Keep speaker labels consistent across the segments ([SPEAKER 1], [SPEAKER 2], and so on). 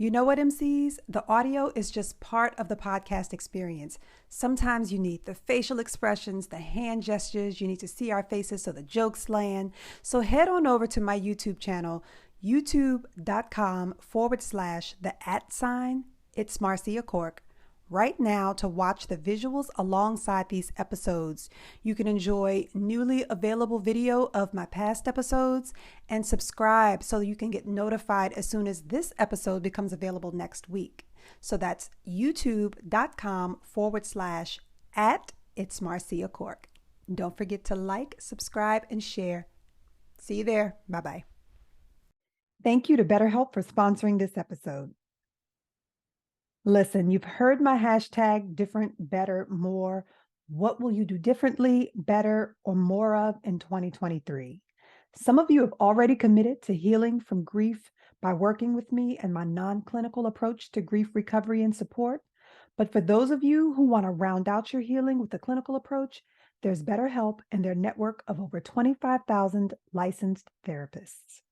[SPEAKER 1] You know what, MCs? The audio is just part of the podcast experience. Sometimes you need the facial expressions, the hand gestures. You need to see our faces so the jokes land. So head on over to my YouTube channel, youtube.com/the It's Marceia Cork, right now to watch the visuals alongside these episodes. You can enjoy newly available video of my past episodes and subscribe so you can get notified as soon as this episode becomes available next week. So that's youtube.com/It's Marceia Cork. Don't forget to like, subscribe, and share. See you there. Bye-bye. Thank you to BetterHelp for sponsoring this episode. Listen, you've heard my hashtag different, better, more. What will you do differently, better, or more of in 2023? Some of you have already committed to healing from grief by working with me and my non-clinical approach to grief recovery and support. But for those of you who want to round out your healing with a clinical approach, there's BetterHelp and their network of over 25,000 licensed therapists.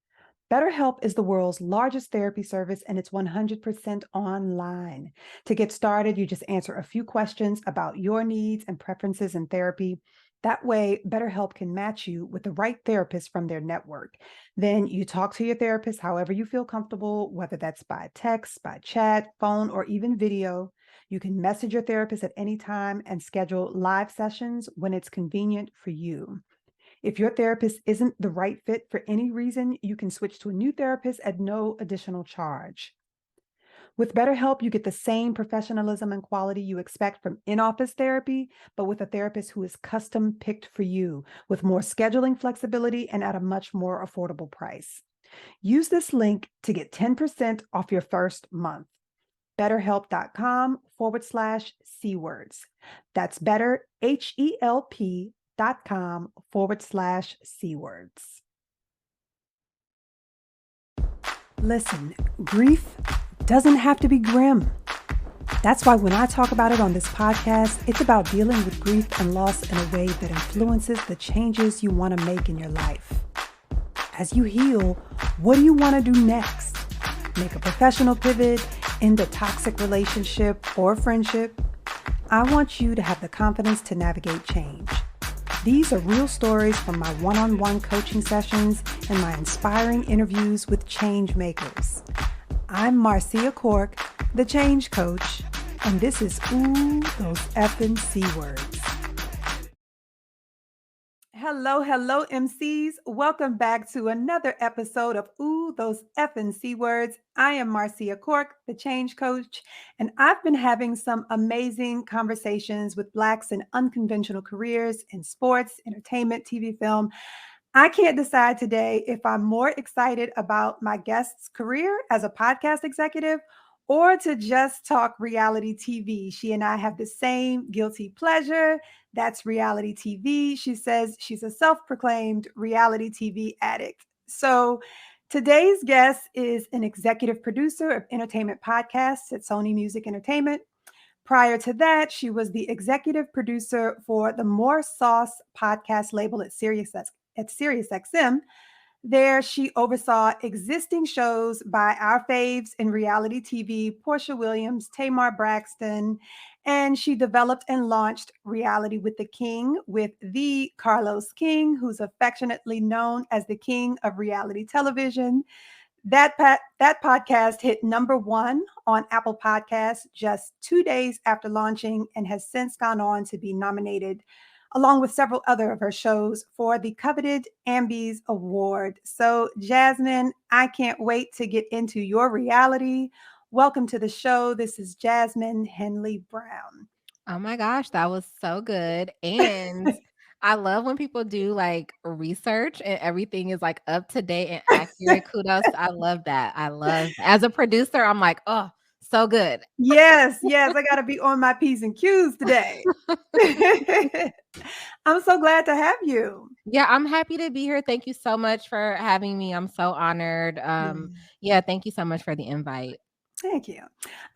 [SPEAKER 1] BetterHelp is the world's largest therapy service, and it's 100% online. To get started, you just answer a few questions about your needs and preferences in therapy. That way, BetterHelp can match you with the right therapist from their network. Then you talk to your therapist however you feel comfortable, whether that's by text, by chat, phone, or even video. You can message your therapist at any time and schedule live sessions when it's convenient for you. If your therapist isn't the right fit for any reason, you can switch to a new therapist at no additional charge. With BetterHelp, you get the same professionalism and quality you expect from in-office therapy, but with a therapist who is custom picked for you, with more scheduling flexibility and at a much more affordable price. Use this link to get 10% off your first month. BetterHelp.com/C-words. That's better, HELP.com/C-words. Listen, grief doesn't have to be grim. That's why when I talk about it on this podcast, it's about dealing with grief and loss in a way that influences the changes you want to make in your life. As you heal, what do you want to do next? Make a professional pivot, end a toxic relationship or friendship? I want you to have the confidence to navigate change. These are real stories from my one-on-one coaching sessions and my inspiring interviews with change makers. I'm Marceia Cork, the change coach, and this is Ooh, those effing C-words. Hello, MCs. Welcome back to another episode of Ooh, those effing C-words. I am Marceia Cork, the change coach, and I've been having some amazing conversations with Blacks in unconventional careers in sports, entertainment, TV, film. I can't decide today if I'm more excited about my guest's career as a podcast executive or to just talk reality TV. She and I have the same guilty pleasure. That's reality TV. She says she's a self-proclaimed reality TV addict. So today's guest is an executive producer of entertainment podcasts at Sony Music Entertainment. Prior to that, she was the executive producer for the More Sauce podcast label at SiriusXM. There, she oversaw existing shows by our faves in reality TV, Porsha Williams, Tamar, Braxton, and she developed and launched Reality with the King with the Carlos King, who's affectionately known as the King of Reality Television. That podcast hit #1 on Apple Podcasts just 2 days after launching and has since gone on to be nominated along with several other of her shows for the coveted Ambies Award. So, Jazmine, I can't wait to get into your reality. Welcome to the show. This is Jazmine Henley-Brown.
[SPEAKER 2] Oh my gosh, that was so good. And I love when people do like research and everything is like up to date and accurate. Kudos. I love that. As a producer, I'm like, oh, so good.
[SPEAKER 1] Yes, I got to be on my P's and Q's today. I'm so glad to have you.
[SPEAKER 2] Yeah, I'm happy to be here. Thank you so much for having me. I'm so honored. Yeah, thank you so much for the invite.
[SPEAKER 1] Thank you.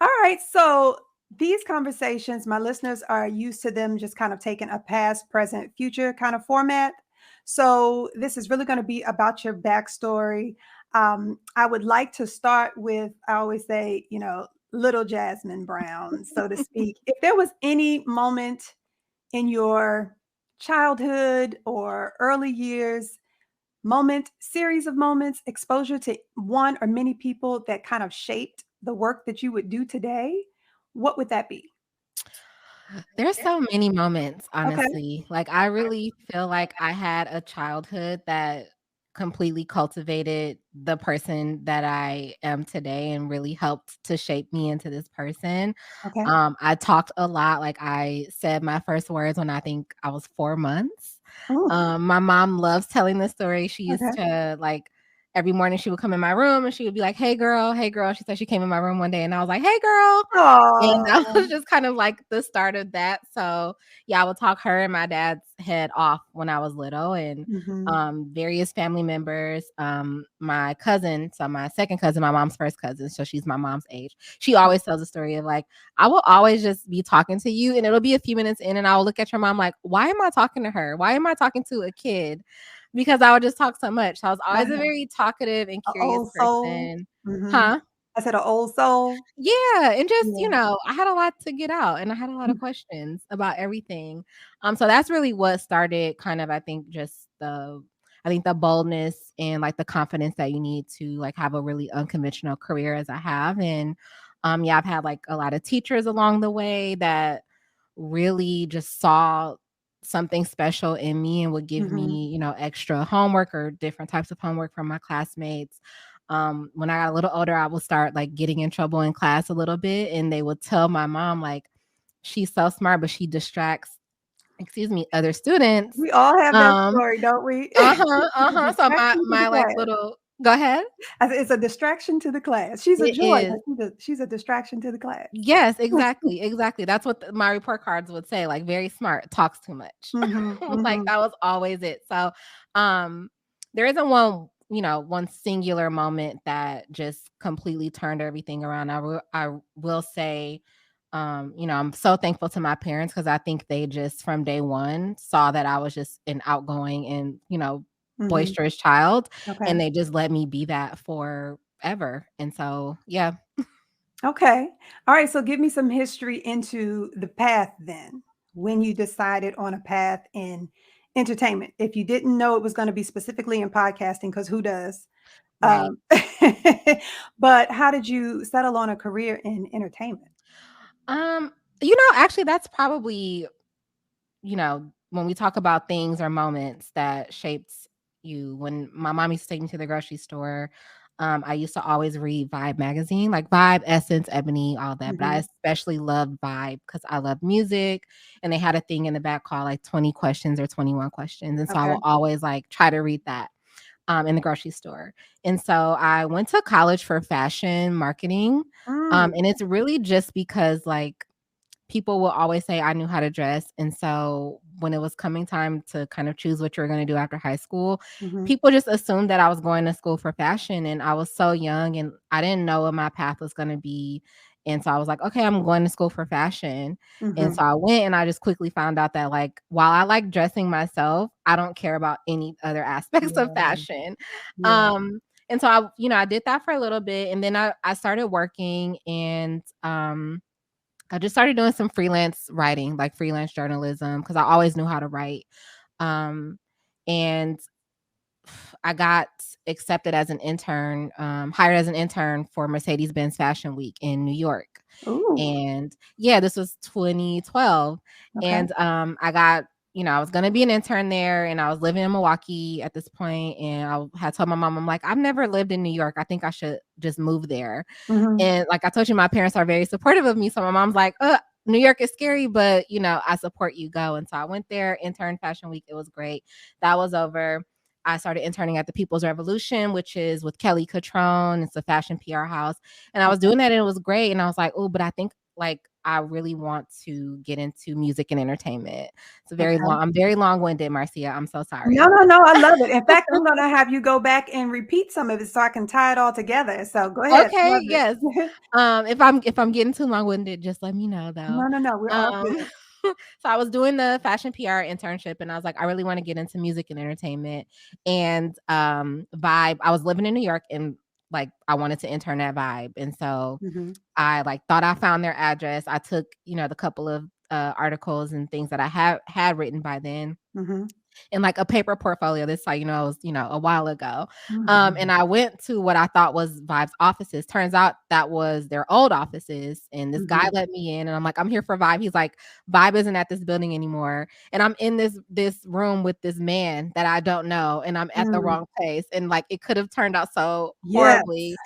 [SPEAKER 1] All right. So these conversations, my listeners are used to them just kind of taking a past, present, future kind of format. So this is really going to be about your backstory. I would like to start with, I always say, little Jazmine Brown, so to speak. If there was any moment in your childhood or early years, series of moments, exposure to one or many people that kind of shaped the work that you would do today, what would that be?
[SPEAKER 2] There's so many moments,
[SPEAKER 1] Okay.
[SPEAKER 2] honestly. Like, I really feel like I had a childhood that completely cultivated the person that I am today and really helped to shape me into this person.
[SPEAKER 1] Okay.
[SPEAKER 2] I talked a lot. Like, I said my first words when I think I was 4 months.
[SPEAKER 1] Ooh,
[SPEAKER 2] My mom loves telling this story. She used
[SPEAKER 1] okay.
[SPEAKER 2] to, like, every morning she would come in my room and she would be like, "Hey, girl. Hey, girl." She said she came in my room one day and I was like, "Hey, girl." And that
[SPEAKER 1] Oh.
[SPEAKER 2] was just kind of like the start of that. So, yeah, I would talk her and my dad's head off when I was little, and
[SPEAKER 1] Mhm.
[SPEAKER 2] various family members. My cousin, so my second cousin, my mom's first cousin, so she's my mom's age. She always tells a story of like, I will always just be talking to you, and it'll be a few minutes in, and I'll look at your mom like, why am I talking to her? Why am I talking to a kid? Because I would just talk so much. So I was always a
[SPEAKER 1] Uh-huh.
[SPEAKER 2] very talkative and
[SPEAKER 1] A
[SPEAKER 2] curious
[SPEAKER 1] old soul.
[SPEAKER 2] person.
[SPEAKER 1] Mhm.
[SPEAKER 2] Huh?
[SPEAKER 1] I said a old soul.
[SPEAKER 2] Yeah, and just,
[SPEAKER 1] Yeah.
[SPEAKER 2] I had a lot to get out and I had a lot of questions about everything. So that's really what started kind of, I think the boldness and like the confidence that you need to like have a really unconventional career as I have. And yeah, I've had like a lot of teachers along the way that really just saw something special in me and would give
[SPEAKER 1] Mhm.
[SPEAKER 2] me, extra homework or different types of homework from my classmates. When I got a little older, I would start like getting in trouble in class a little bit, and they would tell my mom like, she's so smart, but she distracts, other students.
[SPEAKER 1] We all have that
[SPEAKER 2] Um,
[SPEAKER 1] story, don't we?
[SPEAKER 2] uh-huh,
[SPEAKER 1] It's a
[SPEAKER 2] uh-huh. So
[SPEAKER 1] distraction to the
[SPEAKER 2] my like
[SPEAKER 1] class.
[SPEAKER 2] little go ahead.
[SPEAKER 1] I said it's a distraction to the class. She's a
[SPEAKER 2] It
[SPEAKER 1] joy,
[SPEAKER 2] is.
[SPEAKER 1] but she's a distraction to the class.
[SPEAKER 2] Yes, exactly, exactly. That's what my report cards would say, like, very smart, talks too much.
[SPEAKER 1] Mhm,
[SPEAKER 2] Like,
[SPEAKER 1] mhm,
[SPEAKER 2] that was always it. So, um, there isn't one singular moment that just completely turned everything around. I will say, I'm so thankful to my parents because I think they just from day one saw that I was just an outgoing and,
[SPEAKER 1] mhm.
[SPEAKER 2] boisterous child,
[SPEAKER 1] Okay.
[SPEAKER 2] and they just let me be that forever. And so, yeah.
[SPEAKER 1] Okay. All right, so give me some history into the path then, when you decided on a path in entertainment. If you didn't know it was gonna be specifically in podcasting, because who does?
[SPEAKER 2] Right.
[SPEAKER 1] Um, but how did you settle on a career in entertainment?
[SPEAKER 2] Um, actually, that's probably, when we talk about things or moments that shaped you. When my mom used to take me to the grocery store, I used to always read Vibe magazine, like Vibe, Essence, Ebony, all that. But I
[SPEAKER 1] Mhm.
[SPEAKER 2] especially loved Vibe because I love music, and they had a thing in the back called like 20 questions or 21 questions, and so I
[SPEAKER 1] Okay.
[SPEAKER 2] will always like try to read that. In the grocery store. And so I went to college for fashion marketing.
[SPEAKER 1] Mm,
[SPEAKER 2] And it's really just because like people will always say I knew how to dress. And so when it was coming time to kind of choose what you were going to do after high school,
[SPEAKER 1] mhm,
[SPEAKER 2] people just assumed that I was going to school for fashion. And I was so young and I didn't know what my path was going to be. And so I was like, okay, I'm going to school for fashion. And
[SPEAKER 1] mhm.
[SPEAKER 2] so I went and I just quickly found out that like while I like dressing myself, I don't care about any other aspects of
[SPEAKER 1] Yeah,
[SPEAKER 2] fashion.
[SPEAKER 1] yeah.
[SPEAKER 2] And so I did that for a little bit and then I started working and I just started doing some freelance writing, like freelance journalism, because I always knew how to write. Um, and I got accepted as an intern, hired as an intern for Mercedes-Benz Fashion Week in New York.
[SPEAKER 1] Ooh,
[SPEAKER 2] And yeah, this was 2012.
[SPEAKER 1] okay.
[SPEAKER 2] And I got, I was gonna be an intern there and I was living in Milwaukee at this point. And I had told my mom, I'm like, I've never lived in New York. I think I should just move there.
[SPEAKER 1] Mhm.
[SPEAKER 2] And like I told you, my parents are very supportive of me. So my mom's like, New York is scary, but I support you, go. And so I went there, intern fashion week. It was great. That was over. I started interning at the People's Revolution, which is with Kelly Catrone. It's a fashion PR house. And I was
[SPEAKER 1] Okay,
[SPEAKER 2] doing that and it was great. And I was like, oh, but I think like I really want to get into music and entertainment. It's
[SPEAKER 1] okay.
[SPEAKER 2] I'm very long-winded, Marcia. I'm so
[SPEAKER 1] No,
[SPEAKER 2] sorry.
[SPEAKER 1] no, no, I love it. In fact, I'm gonna have you go back and repeat some of it so I can tie it all together. So go ahead.
[SPEAKER 2] Okay,
[SPEAKER 1] Love
[SPEAKER 2] yes.
[SPEAKER 1] it.
[SPEAKER 2] If I'm getting too long-winded, just let me know though.
[SPEAKER 1] No, no, no, we're all
[SPEAKER 2] Um,
[SPEAKER 1] good.
[SPEAKER 2] So I was doing the fashion PR internship, and I was like, I really want to get into music and entertainment. And Vibe, I was living in New York, and like I wanted to intern at Vibe. And so
[SPEAKER 1] Mm-hmm.
[SPEAKER 2] I like thought I found their address. I took, the couple of articles and things that I had written by then
[SPEAKER 1] Mm-hmm.
[SPEAKER 2] in like a paper portfolio. This, like, it was, a while ago.
[SPEAKER 1] Mm-hmm.
[SPEAKER 2] And I went to what I thought was Vibe's offices. Turns out that was their old offices. And this guy
[SPEAKER 1] Mm-hmm.
[SPEAKER 2] let me in, and I'm like, I'm here for Vibe. He's like, Vibe isn't at this building anymore. And I'm in this room with this man that I don't know, and I'm at the
[SPEAKER 1] Mm.
[SPEAKER 2] wrong place. And like it could have turned out so
[SPEAKER 1] Yes.
[SPEAKER 2] horribly.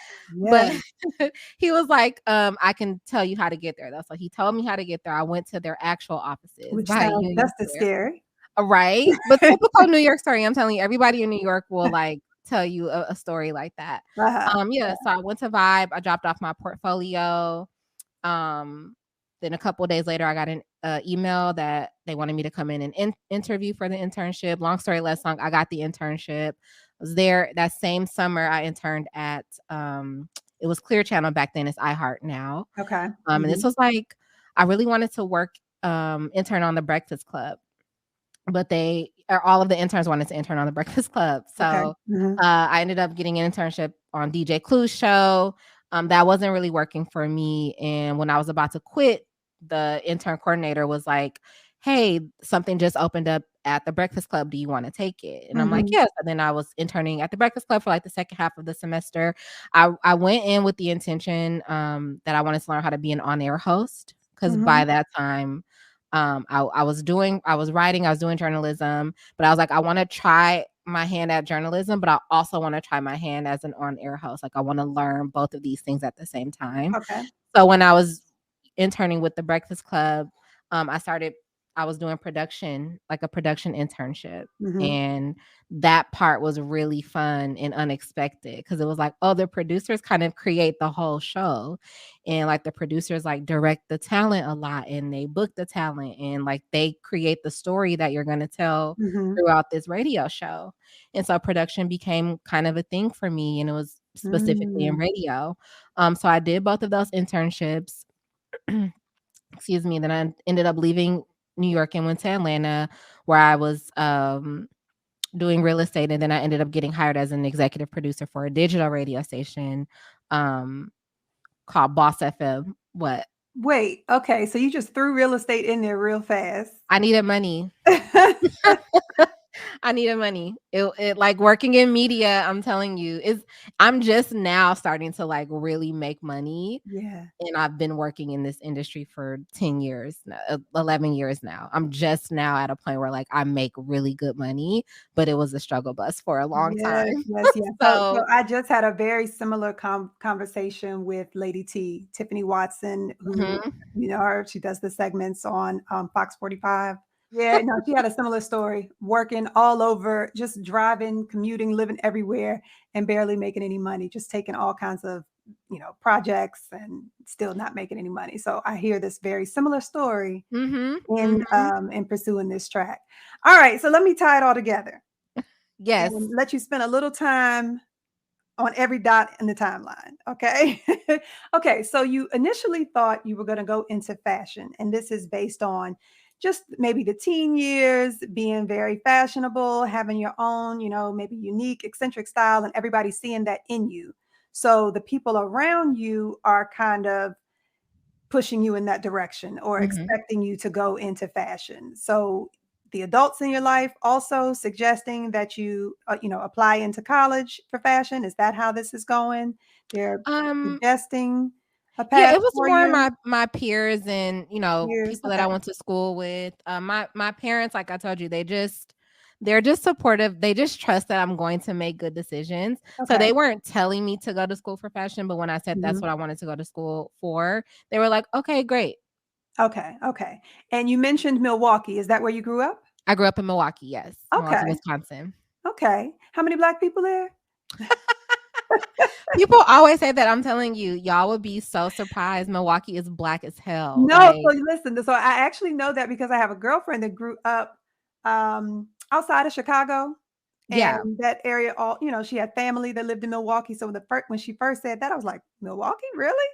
[SPEAKER 2] But
[SPEAKER 1] Yes.
[SPEAKER 2] he was like, I can tell you how to get there though. So he told me how to get there. I went to their actual offices
[SPEAKER 1] Which
[SPEAKER 2] by
[SPEAKER 1] sounds
[SPEAKER 2] Union
[SPEAKER 1] just as
[SPEAKER 2] Square.
[SPEAKER 1] scary.
[SPEAKER 2] Right? But typical New York story, I'm telling you, everybody in New York will, like, tell you a story like that.
[SPEAKER 1] Uh-huh.
[SPEAKER 2] Yeah, so I went to Vibe, I dropped off my portfolio, then a couple of days later, I got an email that they wanted me to come in and interview for the internship. Long story less long, I got the internship. I was there that same summer. I interned at it was Clear Channel back then. It's iHeart now.
[SPEAKER 1] Okay.
[SPEAKER 2] And
[SPEAKER 1] Mm-hmm.
[SPEAKER 2] this was like I really wanted to work intern on the Breakfast Club, but all of the interns wanted to intern on the Breakfast Club.
[SPEAKER 1] Okay.
[SPEAKER 2] So
[SPEAKER 1] Mm-hmm.
[SPEAKER 2] I ended up getting an internship on DJ Clue's show. That wasn't really working for me. And when I was about to quit, the intern coordinator was like, hey, something just opened up at the Breakfast Club. Do you want to take it? And I'm like,
[SPEAKER 1] Mm-hmm.
[SPEAKER 2] yes. And then I was interning at the Breakfast Club for like the second half of the semester. I went in with the intention that I wanted to learn how to be an on-air host, because
[SPEAKER 1] Mm-hmm.
[SPEAKER 2] by that time, I was writing, I was doing journalism, but I was like, I want to try my hand at journalism, but I also want to try my hand as an on-air host. Like I want to learn both of these things at the same time.
[SPEAKER 1] Okay.
[SPEAKER 2] So when I was interning with the Breakfast Club, I was doing production, like a production internship.
[SPEAKER 1] Mm-hmm.
[SPEAKER 2] And that part was really fun and unexpected, because it was like, oh, the producers kind of create the whole show. And like the producers like direct the talent a lot, and they book the talent, and like they create the story that you're going to tell
[SPEAKER 1] Mm-hmm.
[SPEAKER 2] throughout this radio show. And so production became kind of a thing for me, and it was specifically in
[SPEAKER 1] Mm.
[SPEAKER 2] radio. So I did both of those internships. Excuse me. Then I ended up leaving New York and went to Atlanta, where I was doing real estate, and then I ended up getting hired as an executive producer for a digital radio station called Boss FM. What?
[SPEAKER 1] Wait. Okay. So you just threw real estate in there real fast.
[SPEAKER 2] I needed money. I needed money. It like working in media, I'm telling you, I'm just now starting to like really make money.
[SPEAKER 1] Yeah.
[SPEAKER 2] And I've been working in this industry for 10 years now, 11 years now. I'm just now at a point where like I make really good money, but it was a struggle bus for a long
[SPEAKER 1] Yes,
[SPEAKER 2] time.
[SPEAKER 1] yes, yes. So
[SPEAKER 2] So
[SPEAKER 1] I just had a very similar conversation with Lady T, Tiffany Watson, who,
[SPEAKER 2] mhm.
[SPEAKER 1] you know her, she does the segments on Fox 45. Yeah, no, she had a similar story, working all over, just driving, commuting, living everywhere, and barely making any money, just taking all kinds of, projects and still not making any money. So I hear this very similar story
[SPEAKER 2] Mhm.
[SPEAKER 1] in
[SPEAKER 2] Mhm.
[SPEAKER 1] in pursuing this track. All right, so let me tie it all together
[SPEAKER 2] Yes.
[SPEAKER 1] and let you spend a little time on every dot in the timeline. Okay. Okay. So you initially thought you were going to go into fashion, and this is based on just maybe the teen years, being very fashionable, having your own, maybe unique, eccentric style, and everybody seeing that in you. So the people around you are kind of pushing you in that direction or
[SPEAKER 2] Mhm.
[SPEAKER 1] expecting you to go into fashion. So the adults in your life also suggesting that you apply into college for fashion. Is that how this is going? They're
[SPEAKER 2] Um
[SPEAKER 1] suggesting a
[SPEAKER 2] Yeah,
[SPEAKER 1] path
[SPEAKER 2] it was
[SPEAKER 1] for
[SPEAKER 2] more
[SPEAKER 1] you.
[SPEAKER 2] my peers and,
[SPEAKER 1] Years.
[SPEAKER 2] people that
[SPEAKER 1] Okay.
[SPEAKER 2] I went to school with. My parents, like I told you, they're just supportive. They just trust that I'm going to make good decisions. So
[SPEAKER 1] Okay.
[SPEAKER 2] they weren't telling me to go to school for fashion, but when I said that's
[SPEAKER 1] Mhm.
[SPEAKER 2] what I wanted to go to school for, they were like, "Okay, great."
[SPEAKER 1] Okay. Okay. And you mentioned Milwaukee. Is that where you grew up?
[SPEAKER 2] I grew up in Milwaukee, yes, Milwaukee,
[SPEAKER 1] Okay.
[SPEAKER 2] Wisconsin.
[SPEAKER 1] Okay. How many Black people there?
[SPEAKER 2] People always say that. I'm telling you, y'all would be so surprised. Milwaukee is black as hell.
[SPEAKER 1] No,
[SPEAKER 2] Like,
[SPEAKER 1] so you listen, so I actually know that because I have a girlfriend that grew up, outside of Chicago,
[SPEAKER 2] yeah.
[SPEAKER 1] and that area she had family that lived in Milwaukee, so when she first said that, I was like, "Milwaukee, really?"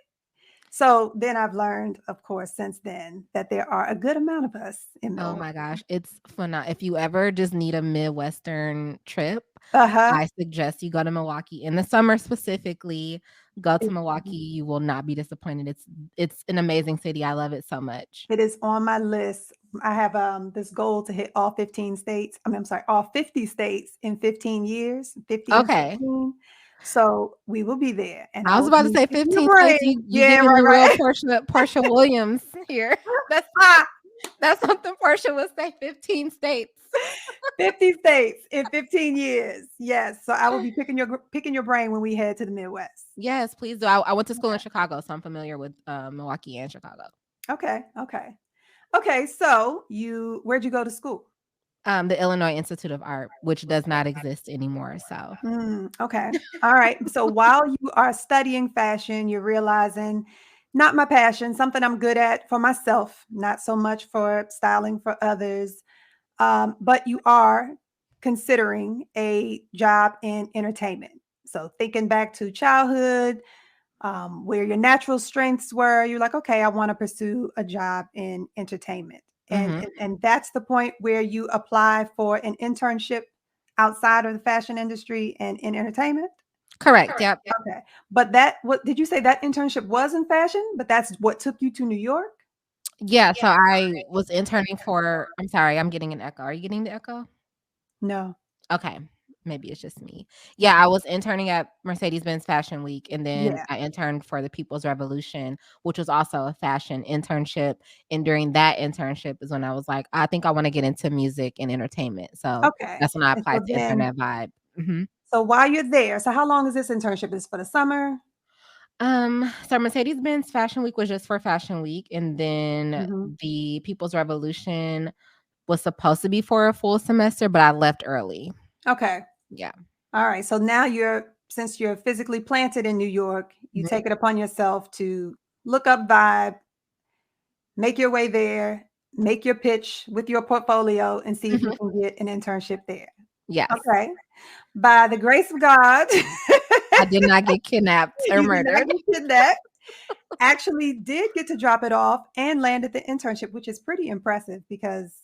[SPEAKER 1] So then I've learned, of course, since then that there are a good amount of us in
[SPEAKER 2] Oh my
[SPEAKER 1] Milwaukee.
[SPEAKER 2] gosh, it's fun. If you ever just need a Midwestern trip,
[SPEAKER 1] Uh-huh.
[SPEAKER 2] I suggest you go to Milwaukee in the summer specifically. Go to
[SPEAKER 1] It,
[SPEAKER 2] Milwaukee, you will not be disappointed. It's an amazing city. I love it so much.
[SPEAKER 1] it is on my list. I have this goal to hit all 15 states. I'm sorry, all 50 states in 15 years, 50 and
[SPEAKER 2] Okay.
[SPEAKER 1] 15. So we will be there, and
[SPEAKER 2] I
[SPEAKER 1] I
[SPEAKER 2] was
[SPEAKER 1] will
[SPEAKER 2] about to
[SPEAKER 1] be
[SPEAKER 2] say
[SPEAKER 1] picking your
[SPEAKER 2] 15 states.
[SPEAKER 1] brain.
[SPEAKER 2] You
[SPEAKER 1] Yeah,
[SPEAKER 2] giving me real
[SPEAKER 1] right,
[SPEAKER 2] Portia Williams here. That's
[SPEAKER 1] right.
[SPEAKER 2] that's something Portia would say. 15 states.
[SPEAKER 1] 50 states in 15 years. Yes. So I will be picking your brain when we head to the Midwest.
[SPEAKER 2] Yes, please do. I went to school in Chicago, so I'm familiar with Milwaukee and Chicago.
[SPEAKER 1] Okay. Okay. Okay. So where'd you go to school?
[SPEAKER 2] The Illinois Institute of Art, which does not exist anymore. So
[SPEAKER 1] Okay. All right. So while you are studying fashion, you're realizing not my passion, something I'm good at for myself, not so much for styling for others. But you are considering a job in entertainment. So thinking back to childhood, where your natural strengths were, you're like, okay, I want to pursue a job in entertainment. And,
[SPEAKER 2] mhm.
[SPEAKER 1] and and that's the point where you apply for an internship outside of the fashion industry and in entertainment.
[SPEAKER 2] Correct. Yep.
[SPEAKER 1] Okay. But what did you say that internship was in fashion? But that's what took you to New York?
[SPEAKER 2] Yeah. So I was interning for. I'm sorry. I'm getting an echo. Are you getting the echo?
[SPEAKER 1] No.
[SPEAKER 2] Okay. Maybe it's just me. Yeah, I was interning at Mercedes-Benz Fashion Week, and then
[SPEAKER 1] Yeah.
[SPEAKER 2] I interned for the People's Revolution, which was also a fashion internship. And during that internship is when I was like, I think I want to get into music and entertainment. So
[SPEAKER 1] Okay.
[SPEAKER 2] that's when I
[SPEAKER 1] And so
[SPEAKER 2] applied to
[SPEAKER 1] then,
[SPEAKER 2] Internet Vibe. Mhm.
[SPEAKER 1] so while you're there, so how long is this internship? Is for the summer?
[SPEAKER 2] So Mercedes-Benz Fashion Week was just for Fashion Week, and then
[SPEAKER 1] Hmm.
[SPEAKER 2] the People's Revolution was supposed to be for a full semester, but I left early.
[SPEAKER 1] Okay.
[SPEAKER 2] Yeah.
[SPEAKER 1] All right. So now since you're physically planted in New York, you
[SPEAKER 2] Mhm.
[SPEAKER 1] take it upon yourself to look up Vibe, make your way there, make your pitch with your portfolio, and see if you
[SPEAKER 2] Mhm.
[SPEAKER 1] can get an internship there.
[SPEAKER 2] Yes.
[SPEAKER 1] Okay. By the grace of God,
[SPEAKER 2] I did not get kidnapped or
[SPEAKER 1] you did not
[SPEAKER 2] murdered.
[SPEAKER 1] get kidnapped. Actually, did get to drop it off and landed the internship, which is pretty impressive because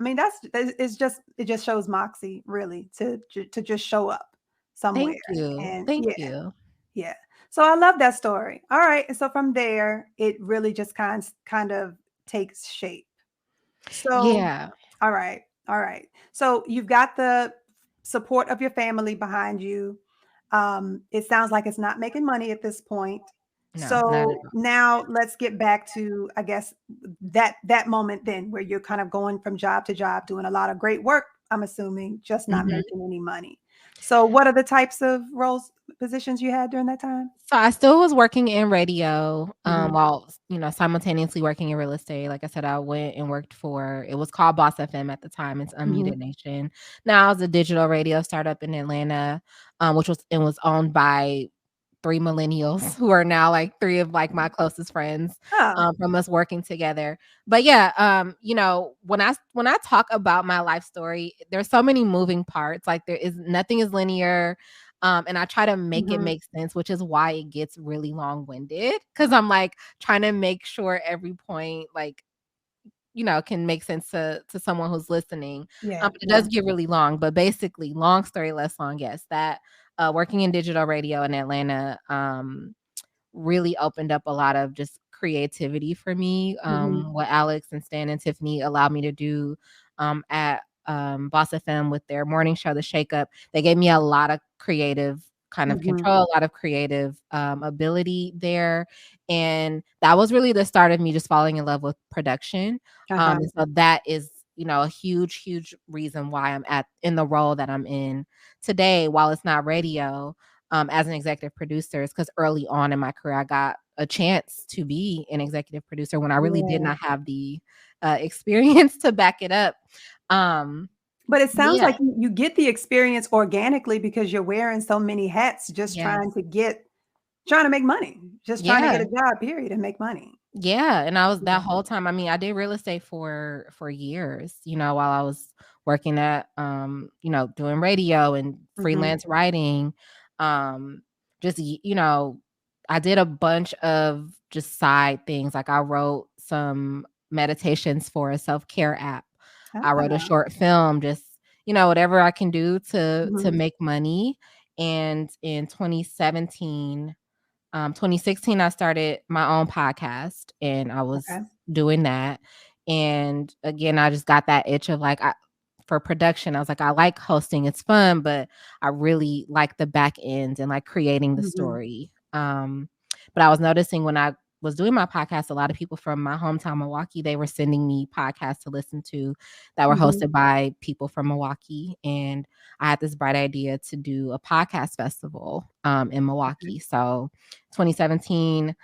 [SPEAKER 1] I mean it just shows moxie really to just show up somewhere.
[SPEAKER 2] Thank you.
[SPEAKER 1] And
[SPEAKER 2] Thank
[SPEAKER 1] yeah,
[SPEAKER 2] you.
[SPEAKER 1] yeah. So I love that story. All right. And so from there, it really just kind of takes shape. So,
[SPEAKER 2] Yeah.
[SPEAKER 1] all right. All right. So you've got the support of your family behind you. It sounds like it's not making money at this point.
[SPEAKER 2] No, not at
[SPEAKER 1] So
[SPEAKER 2] all.
[SPEAKER 1] now let's get back to, I guess, that moment then where you're kind of going from job to job, doing a lot of great work, I'm assuming, just not
[SPEAKER 2] Mhm.
[SPEAKER 1] making any money. So what are the types of positions you had during that time?
[SPEAKER 2] So I still was working in radio,
[SPEAKER 1] Mhm.
[SPEAKER 2] while, simultaneously working in real estate. Like I said, I went and worked for it was called Boss FM at the time. It's
[SPEAKER 1] Mhm.
[SPEAKER 2] Unmuted Nation. Now it's a digital radio startup in Atlanta, which was owned by 3 millennials who are now, like, 3 of, like, my closest friends,
[SPEAKER 1] Oh,
[SPEAKER 2] from us working together. But yeah, when I talk about my life story, there's so many moving parts, like, nothing is linear, and I try to make it
[SPEAKER 1] mhm.
[SPEAKER 2] make sense, which is why it gets really long-winded because 'cause I'm, like, trying to make sure every point, like, can make sense to someone who's listening.
[SPEAKER 1] Yeah,
[SPEAKER 2] But it
[SPEAKER 1] yeah.
[SPEAKER 2] does get really long. But basically, long story less long, yes, that working in digital radio in Atlanta really opened up a lot of just creativity for me.
[SPEAKER 1] Mhm.
[SPEAKER 2] What Alex and Stan and Tiffany allowed me to do at Boss FM with their morning show, The Shake Up, they gave me a lot of creative kind of
[SPEAKER 1] Mhm.
[SPEAKER 2] control, a lot of creative ability there. And that was really the start of me just falling in love with production.
[SPEAKER 1] Uh-huh.
[SPEAKER 2] And so that is, a huge, huge reason why I'm in the role that I'm in today, while it's not radio, as an executive producer, is because early on in my career, I got a chance to be an executive producer when I really did
[SPEAKER 1] Yeah.
[SPEAKER 2] not have the experience to back it up. Um,
[SPEAKER 1] But it
[SPEAKER 2] but
[SPEAKER 1] sounds
[SPEAKER 2] yeah,
[SPEAKER 1] like you get the experience organically because you're wearing so many hats just
[SPEAKER 2] yes,
[SPEAKER 1] trying to make money, just trying to get
[SPEAKER 2] yeah,
[SPEAKER 1] a job, period, and make money.
[SPEAKER 2] yeah. And I was
[SPEAKER 1] Yeah.
[SPEAKER 2] that whole time. I mean, I did real estate for years. While I was working at doing radio and
[SPEAKER 1] Mhm.
[SPEAKER 2] freelance writing, um, just I did a bunch of just side things. Like I wrote some meditations for a self-care app. I wrote a
[SPEAKER 1] Ah,
[SPEAKER 2] short film, just, whatever I can do to
[SPEAKER 1] mhm,
[SPEAKER 2] make money. And in 2016, I started my own podcast and I was
[SPEAKER 1] okay.
[SPEAKER 2] doing that. And again, I just got that itch of like, for production, I was like, I like hosting, it's fun, but I really like the back end and like creating the
[SPEAKER 1] Mhm,
[SPEAKER 2] story. But I was noticing when I was doing my podcast, a lot of people from my hometown, Milwaukee, they were sending me podcasts to listen to that were
[SPEAKER 1] mhm,
[SPEAKER 2] hosted by people from Milwaukee. And I had this bright idea to do a podcast festival in
[SPEAKER 1] okay.
[SPEAKER 2] Milwaukee. So 2017,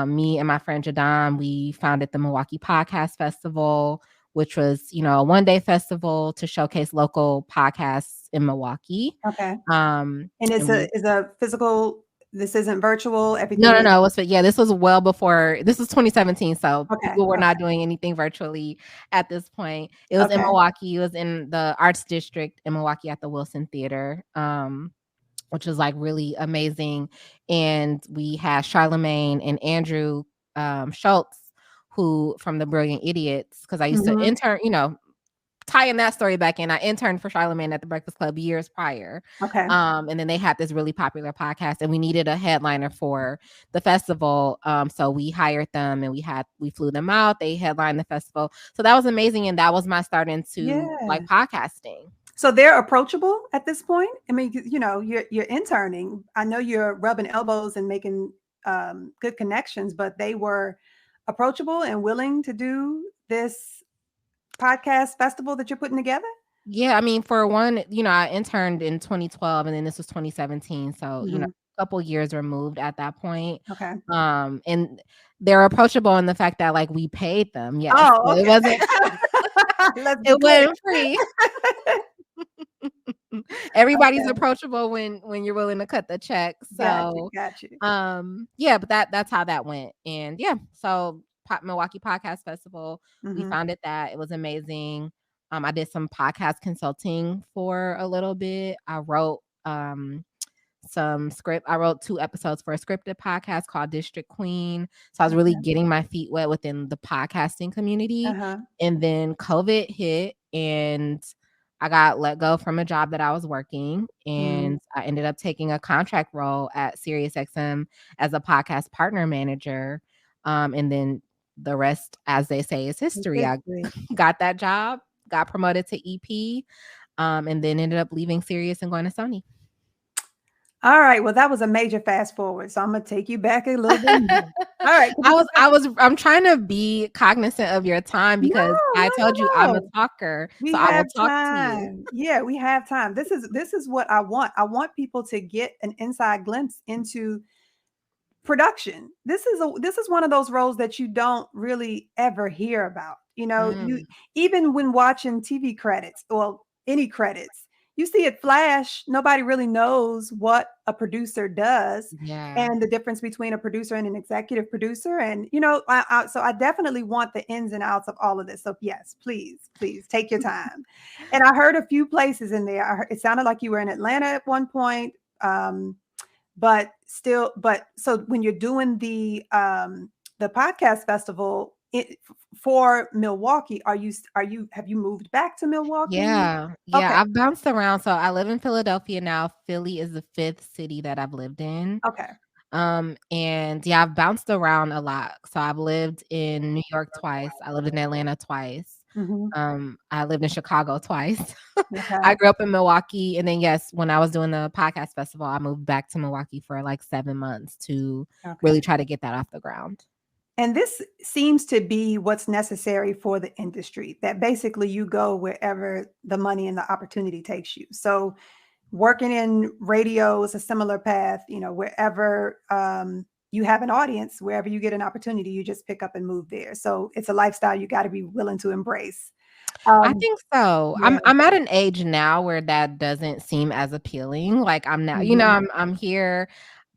[SPEAKER 2] me and my friend Jadon, we founded the Milwaukee Podcast Festival, which was, a one-day festival to showcase local podcasts in Milwaukee.
[SPEAKER 1] Okay.
[SPEAKER 2] Um,
[SPEAKER 1] And
[SPEAKER 2] and we
[SPEAKER 1] is a physical, this isn't virtual,
[SPEAKER 2] No,
[SPEAKER 1] everything
[SPEAKER 2] no,
[SPEAKER 1] is
[SPEAKER 2] no. This was well before. This was 2017, so
[SPEAKER 1] okay,
[SPEAKER 2] people were
[SPEAKER 1] okay,
[SPEAKER 2] not doing anything virtually at this point. It was in
[SPEAKER 1] okay.
[SPEAKER 2] Milwaukee. It was in the Arts District in Milwaukee at the Wilson Theater, which was like really amazing. And we had Charlemagne and Andrew Schultz, who from the Brilliant Idiots, because I used to
[SPEAKER 1] Mhm,
[SPEAKER 2] intern, tying that story back in, I interned for Charlemagne at the Breakfast Club years prior.
[SPEAKER 1] okay.
[SPEAKER 2] And then they had this really popular podcast and we needed a headliner for the festival. So we hired them and we flew them out. They headlined the festival. So that was amazing. And that was my start into like
[SPEAKER 1] Yeah.
[SPEAKER 2] podcasting.
[SPEAKER 1] So they're approachable at this point? I mean, you're interning. I know you're rubbing elbows and making, good connections, but they were approachable and willing to do this podcast festival that you're putting together?
[SPEAKER 2] Yeah, I mean, for one, I interned in 2012 and then this was 2017. So,
[SPEAKER 1] Mhm,
[SPEAKER 2] a couple years removed at that point.
[SPEAKER 1] okay.
[SPEAKER 2] And they're approachable in the fact that like we paid them. Yes.
[SPEAKER 1] Oh,
[SPEAKER 2] So it
[SPEAKER 1] okay.
[SPEAKER 2] wasn't
[SPEAKER 1] Let's be
[SPEAKER 2] it
[SPEAKER 1] clear.
[SPEAKER 2] wasn't free. Everybody's
[SPEAKER 1] Okay.
[SPEAKER 2] approachable when you're willing to cut the check.
[SPEAKER 1] Got you,
[SPEAKER 2] So,
[SPEAKER 1] got you.
[SPEAKER 2] yeah, but that's how that went. And yeah, so Milwaukee Podcast Festival, we
[SPEAKER 1] Mhm,
[SPEAKER 2] founded that. It was amazing. I did some podcast consulting for a little bit. I wrote I wrote 2 episodes for a scripted podcast called District Queen. So I was really
[SPEAKER 1] okay.
[SPEAKER 2] getting my feet wet within the podcasting community.
[SPEAKER 1] Uh-huh.
[SPEAKER 2] And then COVID hit and I got let go from a job that I was working
[SPEAKER 1] Mhm.
[SPEAKER 2] and I ended up taking a contract role at SiriusXM as a podcast partner manager. And then the rest, as they say, is
[SPEAKER 1] It's
[SPEAKER 2] history. I
[SPEAKER 1] history.
[SPEAKER 2] got that job, got promoted to EP, and then ended up leaving Sirius and going to Sony.
[SPEAKER 1] All right, well, that was a major fast forward, so Imma take you back a little bit more. All right,
[SPEAKER 2] I'm trying to be cognizant of your time
[SPEAKER 1] no,
[SPEAKER 2] because I
[SPEAKER 1] no,
[SPEAKER 2] told you
[SPEAKER 1] no,
[SPEAKER 2] I'm a
[SPEAKER 1] no.
[SPEAKER 2] talker, so
[SPEAKER 1] We
[SPEAKER 2] I will
[SPEAKER 1] have
[SPEAKER 2] talk to you.
[SPEAKER 1] time. Yeah, we have time. This is what I want. I want people to get an inside glimpse into production. This is one of those roles that you don't really ever hear about. You
[SPEAKER 2] Mm,
[SPEAKER 1] even when watching TV credits or any credits, you see it flash. Nobody really knows what a producer does
[SPEAKER 2] yeah.
[SPEAKER 1] and the difference between a producer and an executive producer. And so I definitely want the ins and outs of all of this. So yes, please, please take your time. And I heard a few places in there. It sounded like you were in Atlanta at one point. But so when you're doing the podcast festival for Milwaukee, have you moved back to Milwaukee?
[SPEAKER 2] Yeah,
[SPEAKER 1] Okay,
[SPEAKER 2] yeah, I've bounced around, so I live in Philadelphia now. Philly is the 5th city that I've lived in.
[SPEAKER 1] okay.
[SPEAKER 2] And yeah, I've bounced around a lot. So I've lived in New York twice. I lived in Atlanta twice.
[SPEAKER 1] Mhm.
[SPEAKER 2] I lived in Chicago twice. I
[SPEAKER 1] Okay,
[SPEAKER 2] grew up in Milwaukee, and then yes, when I was doing the podcast festival, I moved back to Milwaukee for like 7 months to
[SPEAKER 1] okay.
[SPEAKER 2] really try to get that off the ground.
[SPEAKER 1] And this seems to be what's necessary for the industry, that basically you go wherever the money and the opportunity takes you. So working in radio is a similar path, wherever you have an audience, wherever you get an opportunity, you just pick up and move there. So it's a lifestyle you got to be willing to embrace.
[SPEAKER 2] I
[SPEAKER 1] Um,
[SPEAKER 2] think so.
[SPEAKER 1] yeah.
[SPEAKER 2] I'm at an age now where that doesn't seem as appealing. Like I'm now,
[SPEAKER 1] Mhm,
[SPEAKER 2] I'm here.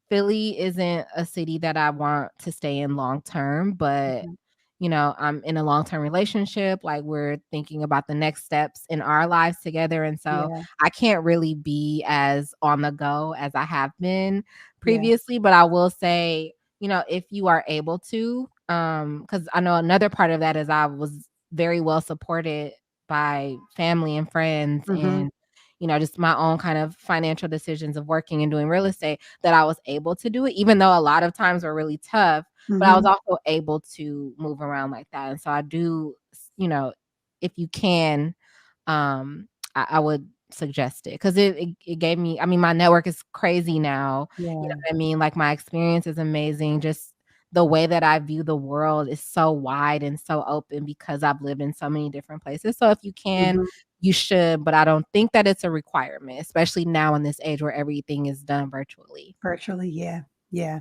[SPEAKER 2] Philly isn't a city that I want to stay in long term, but
[SPEAKER 1] mhm.
[SPEAKER 2] I'm in a long-term relationship, like we're thinking about the next steps in our lives together. And so
[SPEAKER 1] Yeah.
[SPEAKER 2] I can't really be as on the go as I have been
[SPEAKER 1] Yeah.
[SPEAKER 2] previously. But I will say, if you are able to, because I know another part of that is I was very well supported by family and friends
[SPEAKER 1] Mhm.
[SPEAKER 2] and just my own kind of financial decisions of working and doing real estate, that I was able to do it, even though a lot of times were really tough. But I was
[SPEAKER 1] Mhm.
[SPEAKER 2] also able to move around like that. And so I do, if you can, I would suggest it, because it gave me, I mean, my network is crazy now. You know
[SPEAKER 1] Yeah.
[SPEAKER 2] what I mean? Like my experience is amazing. Just the way that I view the world is so wide and so open because I've lived in so many different places. So if you can,
[SPEAKER 1] Mhm.
[SPEAKER 2] you should, but I don't think that it's a requirement, especially now in this age where everything is done virtually.
[SPEAKER 1] Virtually, yeah. Yeah.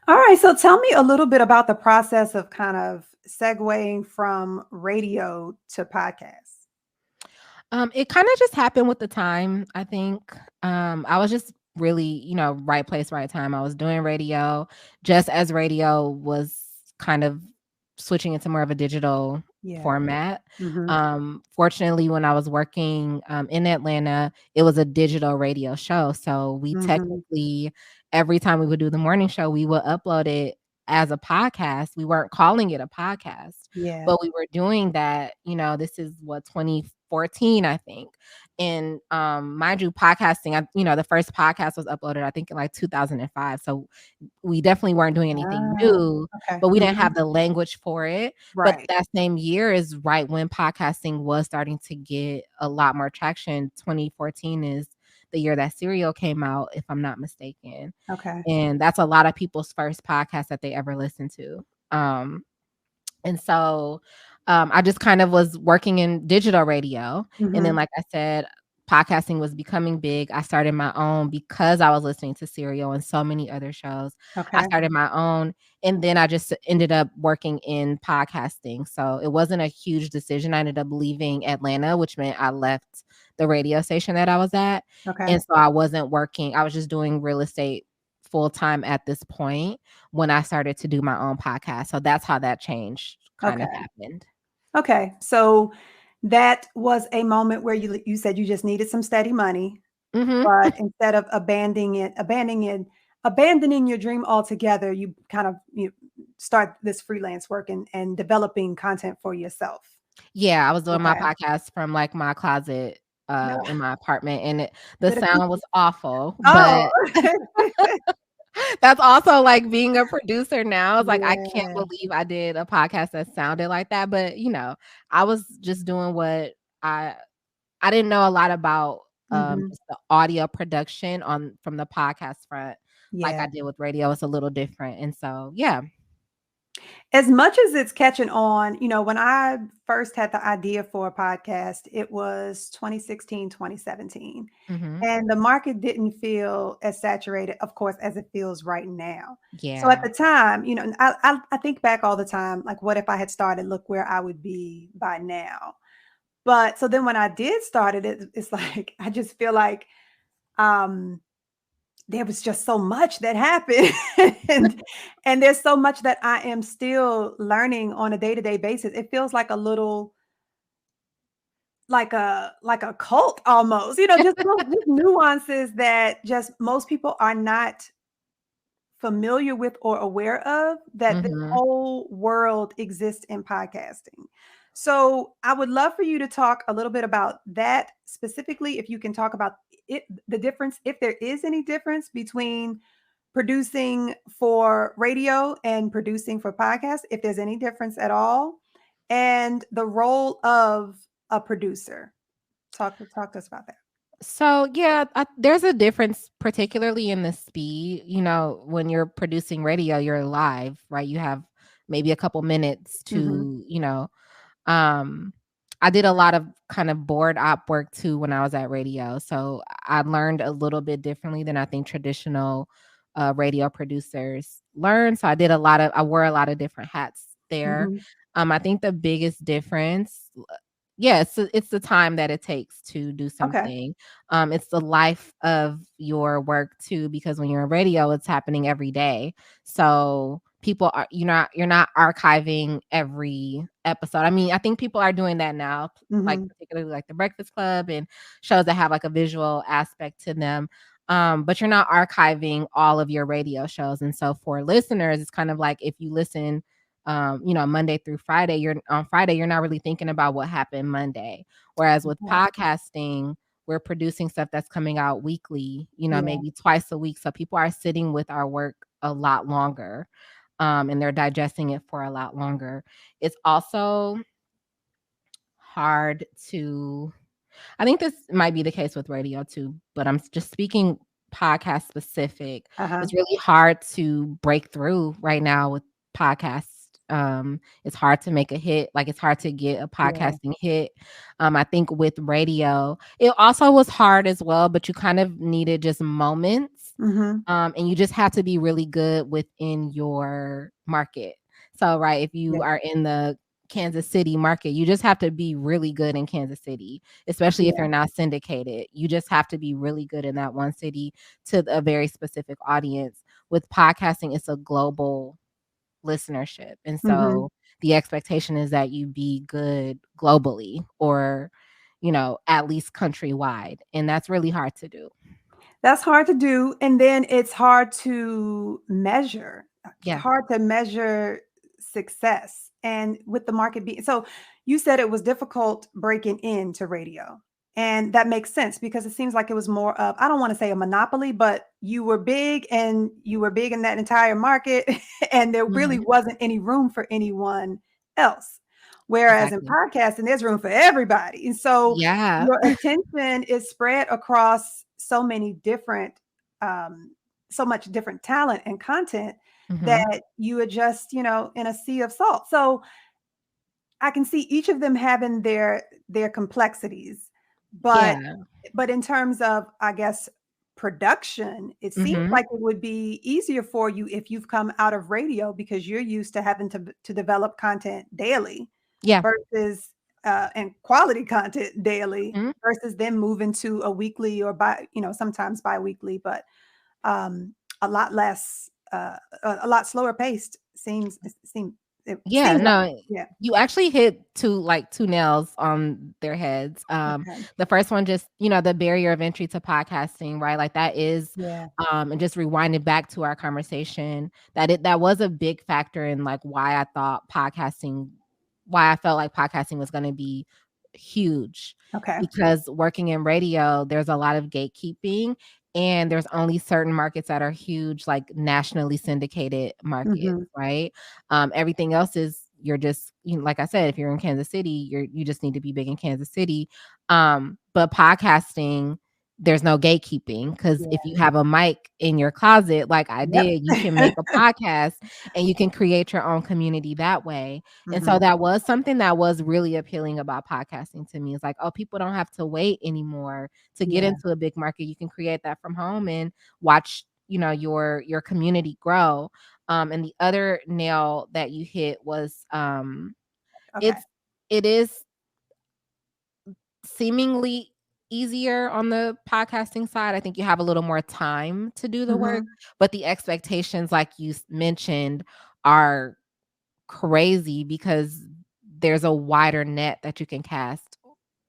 [SPEAKER 1] All right, so tell me a little bit about the process of kind of segueing from radio to podcasts.
[SPEAKER 2] It kind of just happened with the time, I think. I was just really, right place, right time. I was doing radio just as radio was kind of switching into more of a digital
[SPEAKER 1] Yeah.
[SPEAKER 2] format.
[SPEAKER 1] Mhm.
[SPEAKER 2] Fortunately, when I was working in Atlanta, it was a digital radio show. So we
[SPEAKER 1] Mhm.
[SPEAKER 2] technically, every time we would do the morning show, we would upload it as a podcast. We weren't calling it a podcast,
[SPEAKER 1] Yeah.
[SPEAKER 2] but we were doing that. This is what, 2014, I think. And mind you, podcasting, the first podcast was uploaded, I think, in like 2005. So we definitely weren't doing anything
[SPEAKER 1] Ah,
[SPEAKER 2] new,
[SPEAKER 1] okay.
[SPEAKER 2] but we didn't
[SPEAKER 1] Mhm.
[SPEAKER 2] have the language for it. But
[SPEAKER 1] Right.
[SPEAKER 2] that same year is right when podcasting was starting to get a lot more traction. 2014 is the year that Serial came out, if I'm not mistaken.
[SPEAKER 1] Okay.
[SPEAKER 2] And that's a lot of people's first podcast that they ever listened to. And so I just kind of was working in digital radio. And then,
[SPEAKER 1] Mhm.
[SPEAKER 2] like I said, podcasting was becoming big. I started my own because I was listening to Serial and so many other shows. I
[SPEAKER 1] Okay.
[SPEAKER 2] started my own. And then I just ended up working in podcasting. So it wasn't a huge decision. I ended up leaving Atlanta, which meant I left the radio station that I was at.
[SPEAKER 1] Okay.
[SPEAKER 2] And so I wasn't working. I was just doing real estate full time at this point when I started to do my own podcast. So that's how that change kind of
[SPEAKER 1] Okay.
[SPEAKER 2] happened.
[SPEAKER 1] Okay. So that was a moment where you said you just needed some steady money,
[SPEAKER 2] Mhm.
[SPEAKER 1] but instead of abandoning your dream altogether, you kind of start this freelance work and developing content for yourself.
[SPEAKER 2] Yeah, I was doing my
[SPEAKER 1] Okay.
[SPEAKER 2] podcast from, like, my closet,
[SPEAKER 1] Yeah.
[SPEAKER 2] in my apartment, and the
[SPEAKER 1] Did a
[SPEAKER 2] sound was
[SPEAKER 1] cookie.
[SPEAKER 2] awful,
[SPEAKER 1] Oh.
[SPEAKER 2] but that's also, like, being a producer now. It's like, I can't
[SPEAKER 1] Yeah.
[SPEAKER 2] believe I did a podcast that sounded like that, but, I was just doing what I I didn't know a lot about,
[SPEAKER 1] Mhm.
[SPEAKER 2] just the audio production from the podcast front like
[SPEAKER 1] Yeah.
[SPEAKER 2] I did with radio. It's a little different, and so, yeah.
[SPEAKER 1] As much as it's catching on, when I first had the idea for a podcast, it was 2016, 2017.
[SPEAKER 2] Mhm.
[SPEAKER 1] And the market didn't feel as saturated, of course, as it feels right now. So at
[SPEAKER 2] Yeah.
[SPEAKER 1] the time, and I think back all the time, like, what if I had started? Look where I would be by now. But so then when I did start it, it's like I just feel like um there was just so much that happened and there's so much that I am still learning on a day-to-day basis. It feels like a little like a cult almost, just little just nuances that just most people are not familiar with or aware of, that this
[SPEAKER 2] Mhm.
[SPEAKER 1] whole world exists in podcasting. So I would love for you to talk a little bit about that specifically, if you can talk about it, the difference, if there is any difference between producing for radio and producing for podcasts, if there's any difference at all, and the role of a producer. Talk to us about that.
[SPEAKER 2] So, yeah, there's a difference, particularly in the speed. When you're producing radio, you're live, right? You have maybe a couple minutes
[SPEAKER 1] Mhm.
[SPEAKER 2] to, um, I did a lot of kind of board op work too when I was at radio. So I learned a little bit differently than I think traditional radio producers learn. So I wore a lot of different hats there.
[SPEAKER 1] Mhm.
[SPEAKER 2] I think the biggest difference, yeah, it's the time that it takes to do
[SPEAKER 1] Okay.
[SPEAKER 2] something. It's the life of your work too, because when you're in radio, it's happening every day. So people are you're not archiving every episode. I mean, I think people are doing that now, like
[SPEAKER 1] Mm-hmm.
[SPEAKER 2] particularly like the Breakfast Club and shows that have like a visual aspect to them. But you're not archiving all of your radio shows. And so for listeners, it's kind of like if you listen Monday through Friday, you're on Friday, you're not really thinking about what happened Monday. Whereas with
[SPEAKER 1] Okay.
[SPEAKER 2] podcasting, we're producing stuff that's coming out weekly,
[SPEAKER 1] Yeah.
[SPEAKER 2] maybe twice a week. So people are sitting with our work a lot longer, and they're digesting it for a lot longer. It's also hard to, I think this might be the case with radio too, but I'm just speaking podcast specific.
[SPEAKER 1] Uh-huh.
[SPEAKER 2] It's really hard to break through right now with podcasts. It's hard to make a hit. Like it's hard to get a
[SPEAKER 1] Yeah.
[SPEAKER 2] podcasting hit. I think with radio, it also was hard as well, but you kind of needed just moments.
[SPEAKER 1] Mm-hmm.
[SPEAKER 2] And you just have to be really good within your market. So, right, if you
[SPEAKER 1] Yeah.
[SPEAKER 2] are in the Kansas City market, you just have to be really good in Kansas City, especially if
[SPEAKER 1] Yeah.
[SPEAKER 2] you're not syndicated. You just have to be really good in that one city to a very specific audience. With podcasting, it's a global listenership. And
[SPEAKER 1] Mm-hmm.
[SPEAKER 2] so the expectation is that you be good globally or, at least countrywide. And that's really hard to do.
[SPEAKER 1] That's hard to do, and then it's hard to measure.
[SPEAKER 2] Yeah.
[SPEAKER 1] Hard to measure success, and with the market being so, you said it was difficult breaking into radio, and that makes sense because it seems like it was more of, I don't want to say a monopoly, but you were big and you were big in that entire market, and there really
[SPEAKER 2] Mhm.
[SPEAKER 1] wasn't any room for anyone else. Whereas in
[SPEAKER 2] Exactly.
[SPEAKER 1] podcasting, there's room for everybody, and so
[SPEAKER 2] Yeah.
[SPEAKER 1] your attention is spread across so many different so much different talent and content
[SPEAKER 2] Mhm.
[SPEAKER 1] that you are just, in a sea of salt. So I can see each of them having their complexities, but
[SPEAKER 2] Yeah.
[SPEAKER 1] in terms of, I guess, production, it seems
[SPEAKER 2] Mhm.
[SPEAKER 1] like it would be easier for you if you've come out of radio because you're used to having to develop content daily
[SPEAKER 2] Yeah.
[SPEAKER 1] versus and quality content daily
[SPEAKER 2] Mhm.
[SPEAKER 1] versus then moving to a weekly or sometimes bi-weekly, but a lot less a lot slower paced it
[SPEAKER 2] Yeah,
[SPEAKER 1] seems like
[SPEAKER 2] no,
[SPEAKER 1] yeah.
[SPEAKER 2] you actually hit 2 nails on their heads.
[SPEAKER 1] Okay.
[SPEAKER 2] The first one just, the barrier of entry to podcasting, right? Like that is,
[SPEAKER 1] Yeah.
[SPEAKER 2] and just rewinding back to our conversation, that was a big factor in like why I felt like podcasting was gonna be huge.
[SPEAKER 1] Okay.
[SPEAKER 2] Because working in radio, there's a lot of gatekeeping and there's only certain markets that are huge, like nationally syndicated markets,
[SPEAKER 1] Hmm.
[SPEAKER 2] right? Everything else is you're just, like I said, if you're in Kansas City, you just need to be big in Kansas City. But podcasting, there's no gatekeeping because
[SPEAKER 1] Yeah.
[SPEAKER 2] if you have a mic in your closet, like I
[SPEAKER 1] Yep.
[SPEAKER 2] did, you can make a podcast and you can create your own community that way. And so
[SPEAKER 1] Hmm.
[SPEAKER 2] that was something that was really appealing about podcasting to me. It's like, oh, people don't have to wait anymore to get
[SPEAKER 1] Yeah.
[SPEAKER 2] into a big market. You can create that from home and watch, your community grow. And the other nail that you hit was
[SPEAKER 1] Okay.
[SPEAKER 2] it's it is seemingly easier on the podcasting side. I think you have a little more time to do the work,
[SPEAKER 1] Hmm.
[SPEAKER 2] but the expectations, like you mentioned, are crazy because there's a wider net that you can cast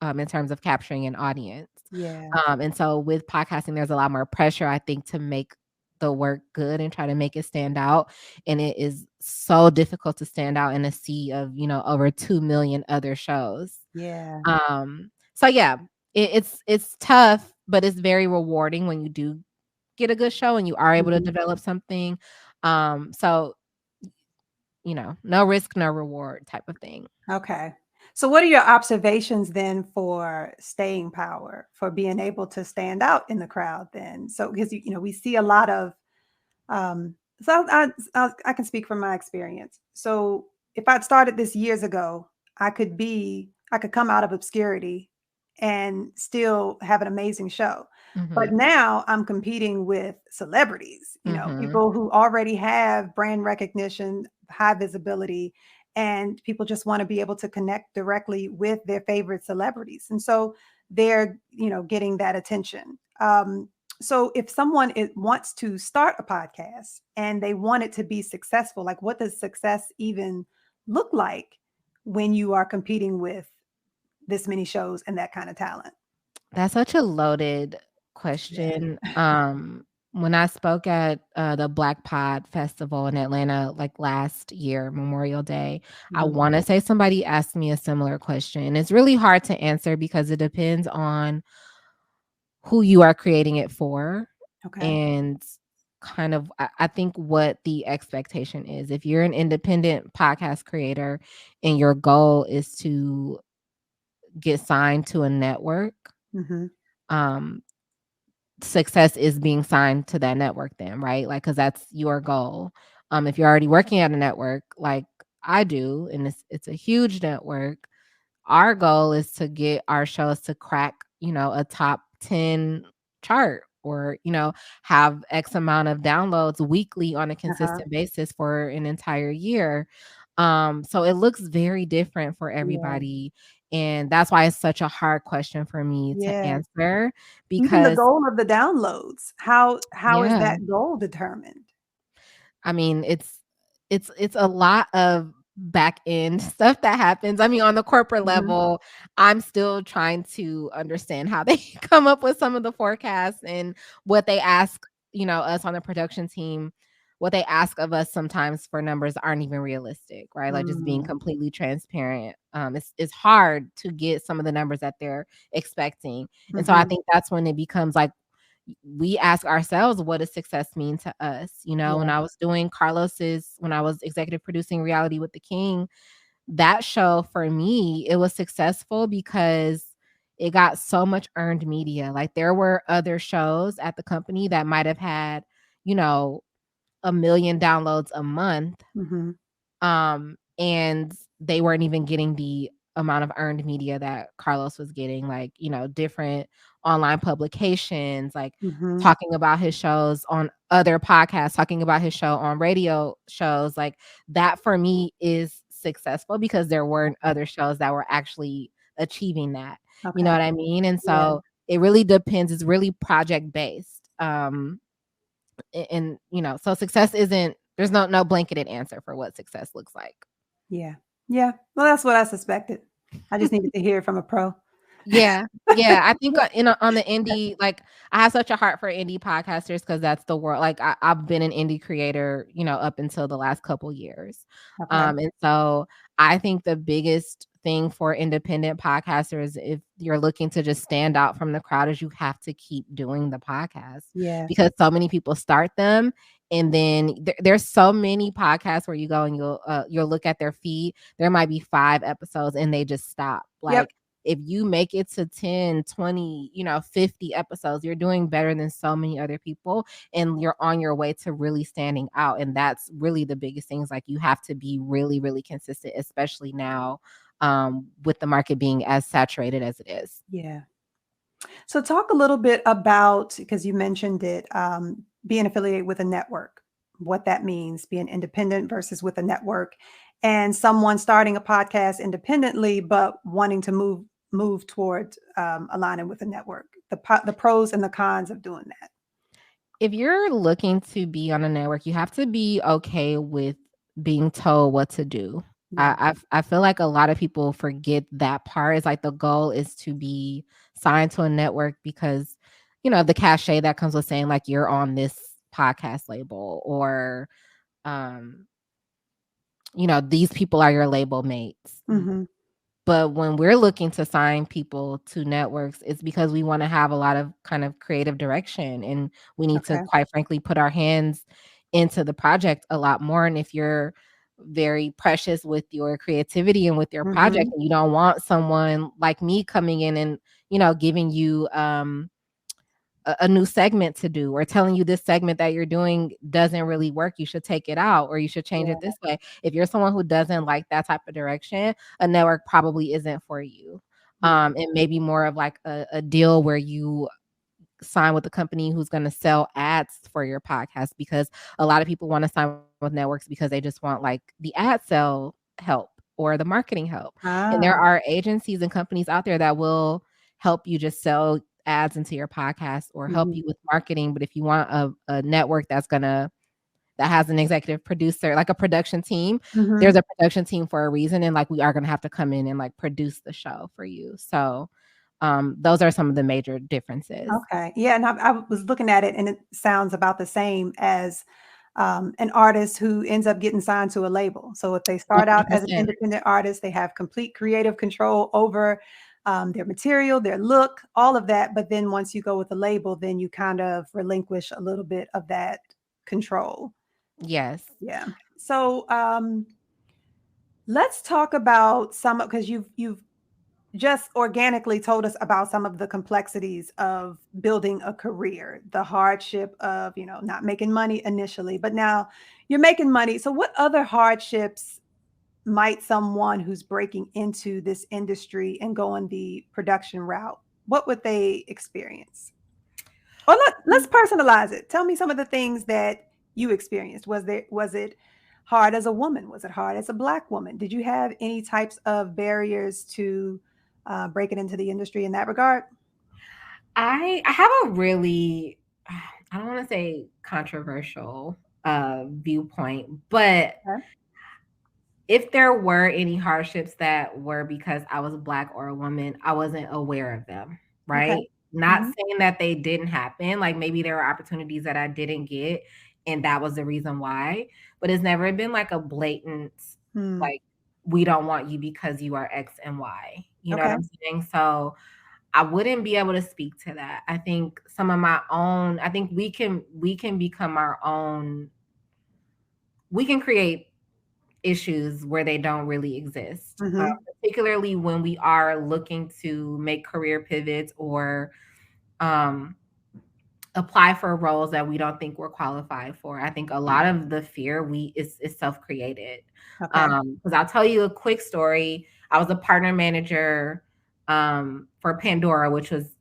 [SPEAKER 2] in terms of capturing an audience.
[SPEAKER 1] Yeah.
[SPEAKER 2] And so with podcasting, there's a lot more pressure, I think, to make the work good and try to make it stand out. And it is so difficult to stand out in a sea of, over 2 million other shows.
[SPEAKER 1] Yeah.
[SPEAKER 2] So yeah, it's tough, but it's very rewarding when you do get a good show and you are able to
[SPEAKER 1] Hmm.
[SPEAKER 2] develop something. So no risk, no reward type of thing.
[SPEAKER 1] Okay. So what are your observations then for staying power, for being able to stand out in the crowd then? So because we see a lot of so I can speak from my experience. So if I'd started this years ago, I could come out of obscurity and still have an amazing show. But
[SPEAKER 2] Mhm.
[SPEAKER 1] now I'm competing with celebrities,
[SPEAKER 2] Mhm.
[SPEAKER 1] people who already have brand recognition, high visibility, and people just want to be able to connect directly with their favorite celebrities. And so they're, getting that attention. So if someone wants to start a podcast and they want it to be successful, like what does success even look like when you are competing with this many shows and that kind of talent?
[SPEAKER 2] That's such a loaded
[SPEAKER 1] Yeah.
[SPEAKER 2] question. When I spoke at the Black Pod Festival in Atlanta, like last year, Memorial Day, I
[SPEAKER 1] Mhm.
[SPEAKER 2] want to say somebody asked me a similar question. It's really hard to answer because it depends on who you are creating it for
[SPEAKER 1] Okay.
[SPEAKER 2] and kind of I think what the expectation is. If you're an independent podcast creator and your goal is to get signed to a network,
[SPEAKER 1] Hmm.
[SPEAKER 2] um, success is being signed to that network then, right? Like, because that's your goal. If you're already working at a network like I do, and it's a huge network, our goal is to get our shows to crack, a top 10 chart or, have X amount of downloads weekly on a
[SPEAKER 1] Uh-huh.
[SPEAKER 2] consistent basis for an entire year. So it looks very different for
[SPEAKER 1] Yeah.
[SPEAKER 2] everybody. And that's why it's such a hard question for me to
[SPEAKER 1] Yeah.
[SPEAKER 2] answer
[SPEAKER 1] Even the
[SPEAKER 2] because,
[SPEAKER 1] goal of the downloads, how is
[SPEAKER 2] yeah.
[SPEAKER 1] that goal determined?
[SPEAKER 2] I mean, it's a lot of back end stuff that happens. I mean, on the corporate
[SPEAKER 1] Mhm.
[SPEAKER 2] level, I'm still trying to understand how they come up with some of the forecasts and what they ask, us on the production team, what they ask of us sometimes for numbers aren't even realistic, right? Like just being
[SPEAKER 1] Mm.
[SPEAKER 2] completely transparent. It's hard to get some of the numbers that they're expecting. And so I
[SPEAKER 1] Mhm.
[SPEAKER 2] think that's when it becomes like we ask ourselves, what does success mean to us? When
[SPEAKER 1] Yeah.
[SPEAKER 2] I was doing when I was executive producing Reality with the King, that show for me, it was successful because it got so much earned media. Like there were other shows at the company that might have had, you know, 1 million downloads a month,
[SPEAKER 1] Mhm.
[SPEAKER 2] and they weren't even getting the amount of earned media that Carlos was getting, like, different online publications, like
[SPEAKER 1] Mhm.
[SPEAKER 2] talking about his shows on other podcasts, talking about his show on radio shows. Like that for me is successful because there weren't other shows that were actually achieving that. You know
[SPEAKER 1] Okay.
[SPEAKER 2] what I mean? And
[SPEAKER 1] Yeah.
[SPEAKER 2] so it really depends. It's really project based. And so success isn't there's no blanketed answer for what success looks like.
[SPEAKER 1] Yeah. Yeah. Well, that's what I suspected. I just needed to hear it from a pro.
[SPEAKER 2] Yeah. Yeah, I think, on the indie, like, I have such a heart for indie podcasters because that's the world. Like, I've been an indie creator, up until the last couple years.
[SPEAKER 1] Okay.
[SPEAKER 2] And so I think the biggest thing for independent podcasters, if you're looking to just stand out from the crowd, is you have to keep doing the podcast
[SPEAKER 1] Yeah.
[SPEAKER 2] because so many people start them, and then there's so many podcasts where you go and you'll look at their feed, there might be 5 episodes and they just stop.
[SPEAKER 1] Yep.
[SPEAKER 2] Like, if you make it to 10, 20, 50 episodes, you're doing better than so many other people and you're on your way to really standing out. And that's really the biggest things. Like you have to be really, really consistent, especially now, with the market being as saturated as it is.
[SPEAKER 1] Yeah. So talk a little bit about, because you mentioned it, being affiliated with a network, what that means, being independent versus with a network, and someone starting a podcast independently but wanting to move toward aligning with a network. The pros and the cons of doing that.
[SPEAKER 2] If you're looking to be on a network, you have to be okay with being told what to do.
[SPEAKER 1] Yeah.
[SPEAKER 2] I feel like a lot of people forget that part. It's like the goal is to be signed to a network because, the cachet that comes with saying like you're on this podcast label or, um, these people are your label mates.
[SPEAKER 1] Hmm.
[SPEAKER 2] But when we're looking to sign people to networks, it's because we wanna have a lot of kind of creative direction, and we need to,
[SPEAKER 1] Okay.
[SPEAKER 2] quite frankly, put our hands into the project a lot more, and if you're very precious with your creativity and with your project,
[SPEAKER 1] Hmm.
[SPEAKER 2] and you don't want someone like me coming in and, giving you, a new segment to do or telling you this segment that you're doing doesn't really work, you should take it out or you should change it
[SPEAKER 1] Yeah.
[SPEAKER 2] this way. If you're someone who doesn't like that type of direction, a network probably isn't for you.
[SPEAKER 1] Yeah.
[SPEAKER 2] It may be more of like a deal where you sign with a company who's going to sell ads for your podcast because a lot of people want to sign with networks because they just want like the ad sell help or the marketing help. And there
[SPEAKER 1] Ah.
[SPEAKER 2] are agencies and companies out there that will help you just sell ads into your podcast or help
[SPEAKER 1] Mhm.
[SPEAKER 2] you with marketing. But if you want a network that has an executive producer, like a production team, there's
[SPEAKER 1] Mhm.
[SPEAKER 2] a production team for a reason. And like, we are going to have to come in and like produce the show for you. So those are some of the major differences.
[SPEAKER 1] Okay. Yeah, and I was looking at it, and it sounds about the same as an artist who ends up getting signed to a label. So if they start out as an
[SPEAKER 2] 100%.
[SPEAKER 1] independent artist, they have complete creative control over their material, their look, all of that. But then once you go with a label, then you kind of relinquish a little bit of that control.
[SPEAKER 2] Yes.
[SPEAKER 1] Yeah. So let's talk about some, because you've just organically told us about some of the complexities of building a career, the hardship of, not making money initially, but now you're making money. So what other hardships might someone who's breaking into this industry and going the production route, what would they experience? Or let's personalize it. Tell me some of the things that you experienced. Was it hard as a woman? Was it hard as a Black woman? Did you have any types of barriers to breaking into the industry in that regard?
[SPEAKER 2] I have a really, I don't want to say controversial viewpoint, but
[SPEAKER 1] Okay.
[SPEAKER 2] if there were any hardships that were because I was Black or a woman, I wasn't aware of them,
[SPEAKER 1] Okay.
[SPEAKER 2] right? Not
[SPEAKER 1] Hmm.
[SPEAKER 2] saying that they didn't happen. Like, maybe there were opportunities that I didn't get, and that was the reason why. But it's never been like a blatant,
[SPEAKER 1] Hmm.
[SPEAKER 2] like, we don't want you because you are X and Y. You know what
[SPEAKER 1] Okay.
[SPEAKER 2] I'm saying? So I wouldn't be able to speak to that. I think some of my own, I think we can become our own, we can create issues where they don't really exist,
[SPEAKER 1] Hmm.
[SPEAKER 2] particularly when we are looking to make career pivots or um, apply for roles that we don't think we're qualified for. I think a lot of the fear is self-created.
[SPEAKER 1] Okay.
[SPEAKER 2] Because I'll tell you a quick story. I was a partner manager for Pandora, which was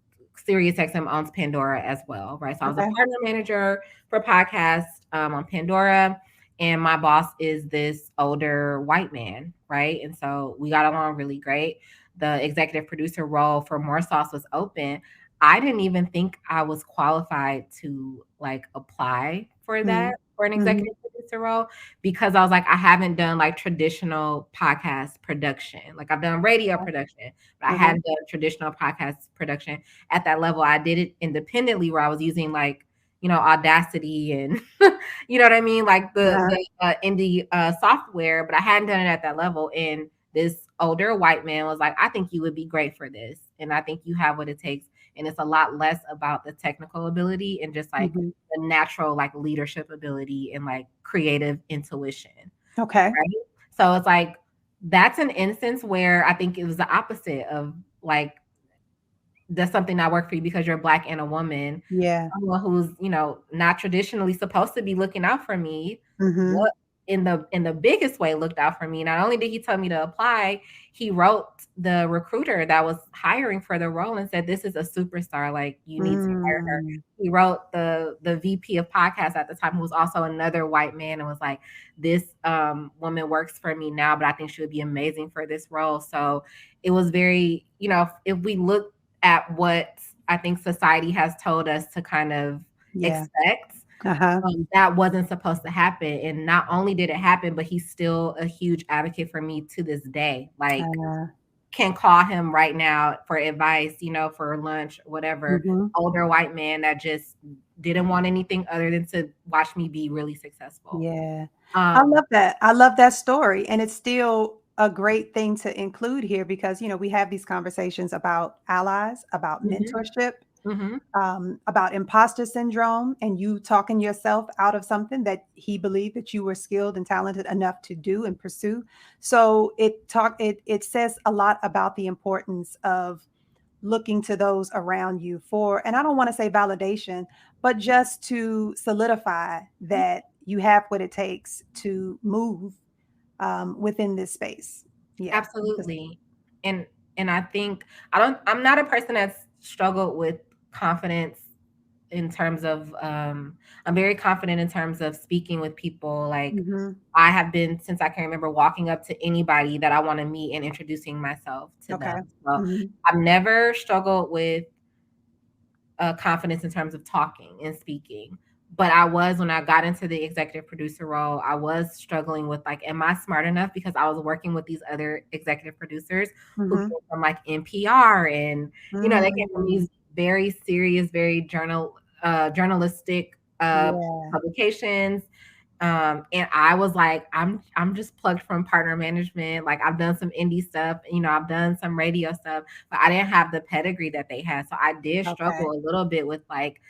[SPEAKER 2] SiriusXM owns Pandora as well, right? So I was a
[SPEAKER 1] Okay.
[SPEAKER 2] partner manager for podcast on Pandora, and my boss is this older white man, right? And so we got along really great. The executive producer role for More Sauce was open. I didn't even think I was qualified to like apply for
[SPEAKER 1] Hmm.
[SPEAKER 2] that, for an
[SPEAKER 1] Hmm.
[SPEAKER 2] executive producer role, because I was like, I haven't done like traditional podcast production. Like, I've done radio production, but I
[SPEAKER 1] Uh-huh.
[SPEAKER 2] hadn't done traditional podcast production at that level. I did it independently, where I was using like, Audacity and you know what I mean? Like
[SPEAKER 1] Uh-huh.
[SPEAKER 2] the indie software, but I hadn't done it at that level. And this older white man was like, I think you would be great for this. And I think you have what it takes. And it's a lot less about the technical ability and just like
[SPEAKER 1] Hmm.
[SPEAKER 2] the natural like leadership ability and like creative intuition.
[SPEAKER 1] Okay.
[SPEAKER 2] Right. So it's like, that's an instance where I think it was the opposite of like, that's something that worked for you because you're Black and a woman,
[SPEAKER 1] Yeah.
[SPEAKER 2] someone who's, not traditionally supposed to be looking out for me.
[SPEAKER 1] Hmm.
[SPEAKER 2] What in the biggest way looked out for me. Not only did he tell me to apply, he wrote the recruiter that was hiring for the role and said, "This is a superstar. Like, you need to hire her."
[SPEAKER 1] Mm.
[SPEAKER 2] He wrote the VP of podcast at the time, who was also another white man, and was like, "This woman works for me now, but I think she would be amazing for this role." So it was very, if we look at what I think society has told us to kind of
[SPEAKER 1] Yeah.
[SPEAKER 2] expect,
[SPEAKER 1] Uh-huh.
[SPEAKER 2] that wasn't supposed to happen. And not only did it happen, but he's still a huge advocate for me to this day. Like,
[SPEAKER 1] Uh,
[SPEAKER 2] can call him right now for advice, for lunch, whatever.
[SPEAKER 1] mhm.
[SPEAKER 2] Older white man that just didn't want anything other than to watch me be really successful.
[SPEAKER 1] Yeah. I
[SPEAKER 2] Um,
[SPEAKER 1] love that. I love that story, and it's still a great thing to include here because, we have these conversations about allies, about
[SPEAKER 2] mhm,
[SPEAKER 1] mentorship,
[SPEAKER 2] mhm.
[SPEAKER 1] about imposter syndrome, and you talking yourself out of something that he believed that you were skilled and talented enough to do and pursue. So it says a lot about the importance of looking to those around you for, and I don't want to say validation, but just to solidify that you have what it takes to move within this space. Yeah.
[SPEAKER 2] Absolutely. And I think I'm not a person that's struggled with confidence in terms of I'm very confident in terms of speaking with people. Like,
[SPEAKER 1] Hmm.
[SPEAKER 2] I have been, since I can remember, walking up to anybody that I want to meet and introducing myself to
[SPEAKER 1] Okay.
[SPEAKER 2] them. So
[SPEAKER 1] Hmm.
[SPEAKER 2] I've never struggled with confidence in terms of talking and speaking. But I was, when I got into the executive producer role, I was struggling with like, am I smart enough? Because I was working with these other executive producers who came from like NPR, and they came from these very serious, very journalistic publications. And I was like, I'm just plugged from partner management. Like, I've done some indie stuff, I've done some radio stuff, but I didn't have the pedigree that they had. So I did struggle a little bit with like,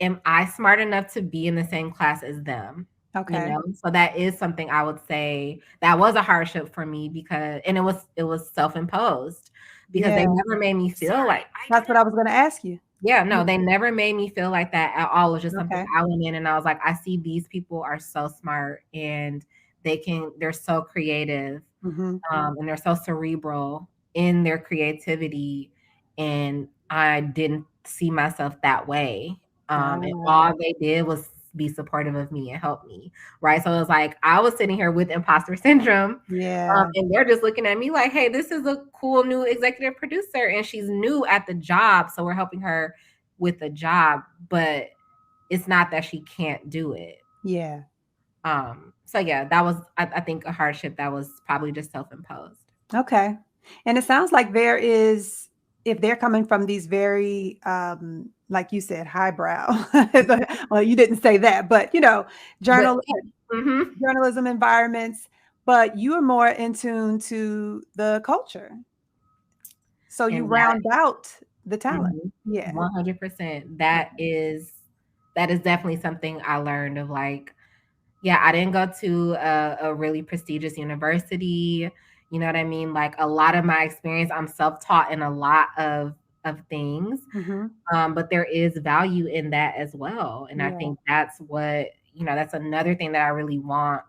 [SPEAKER 2] am I smart enough to be in the same class as them?
[SPEAKER 1] Okay.
[SPEAKER 2] So that is something I would say that was a hardship for me, because, and it was self-imposed, because they never made me feel like.
[SPEAKER 1] That's what I was going to ask you.
[SPEAKER 2] Yeah, no, they never made me feel like that at all. It was just something I went in and I was like, I see these people are so smart, and they're so creative, and they're so cerebral in their creativity. And I didn't see myself that way. And all they did was be supportive of me and help me. Right. So it was like, I was sitting here with imposter syndrome. And they're just looking at me like, hey, this is a cool new executive producer, and she's new at the job. So we're helping her with the job, but it's not that she can't do it.
[SPEAKER 1] Yeah.
[SPEAKER 2] So yeah, that was, I think, a hardship that was probably just self-imposed.
[SPEAKER 1] Okay. And it sounds like there is, if they're coming from these very, like you said, highbrow, well, you didn't say that, but journalism environments, but you are more in tune to the culture. So you round out the talent. Yeah.
[SPEAKER 2] 100%. That is definitely something I learned of, like, yeah, I didn't go to a really prestigious university. You know what I mean? Like, a lot of my experience, I'm self-taught in a lot of things. But there is value in that as well. And I think that's what, that's another thing that I really want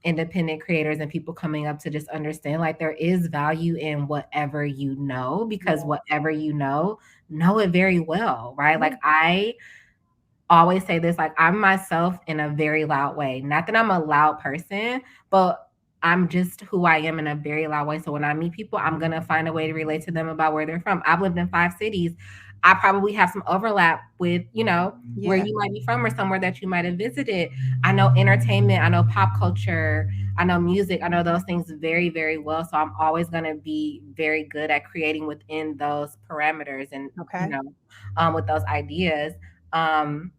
[SPEAKER 2] independent creators and people coming up to just understand, like, there is value in whatever you know, because whatever you know it very well, right? Like, I always say this, like, I'm myself in a very loud way. Not that I'm a loud person, but I'm just who I am in a very loud way. So when I meet people, I'm going to find a way to relate to them about where they're from. I've lived in 5 cities. I probably have some overlap with, where you might be from, or somewhere that you might have visited. I know entertainment, I know pop culture, I know music, I know those things very, very well. So I'm always going to be very good at creating within those parameters and, with those ideas. And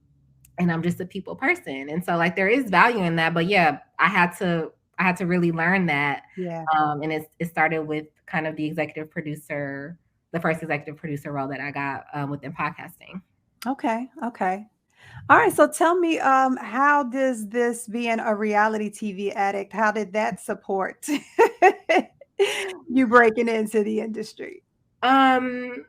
[SPEAKER 2] I'm just a people person. And so, like, there is value in that. But yeah, I had to really learn that. And it started with kind of the first executive producer role that I got within podcasting.
[SPEAKER 1] Okay. All right. So tell me, how does this, being a reality TV addict, how did that support you breaking into the industry? Hold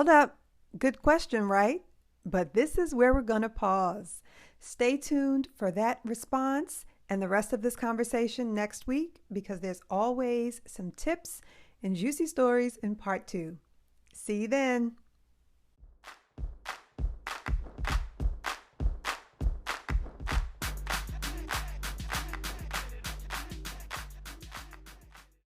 [SPEAKER 1] up. Good question, right? But this is where we're going to pause. Stay tuned for that response and the rest of this conversation next week, because there's always some tips and juicy stories in part 2. See you then.